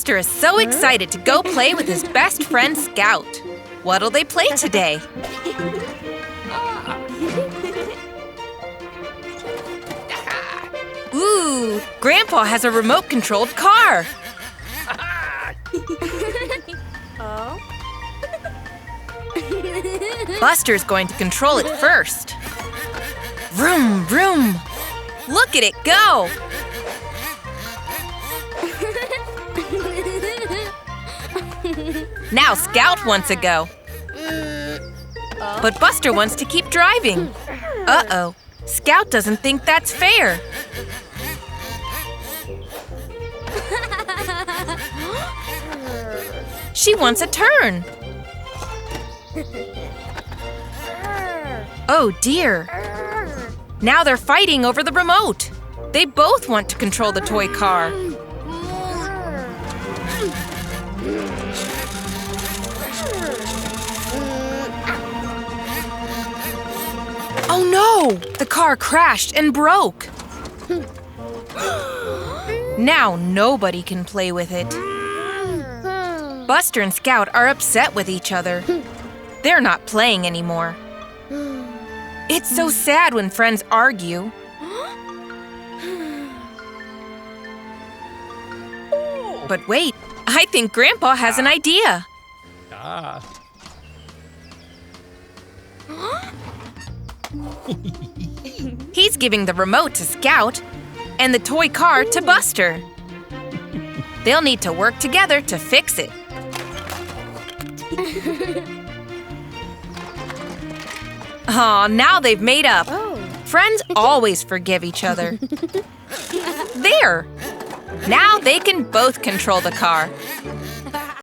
Buster is so excited to go play with his best friend Scout. What'll they play today? Ooh, Grandpa has a remote-controlled car. Buster's going to control it first. Vroom, vroom. Look at it go. Now Scout wants to go. But Buster wants to keep driving. Uh-oh, Scout doesn't think that's fair. She wants a turn. Oh dear. Now they're fighting over the remote. They both want to control the toy car. Oh no! The car crashed and broke. Now nobody can play with it. Buster and Scout are upset with each other. They're not playing anymore. It's so sad when friends argue. But wait, I think Grandpa has an idea. He's giving the remote to Scout and the toy car to Buster. They'll need to work together to fix it. Aw, now they've made up. Friends always forgive each other. There! Now they can both control the car.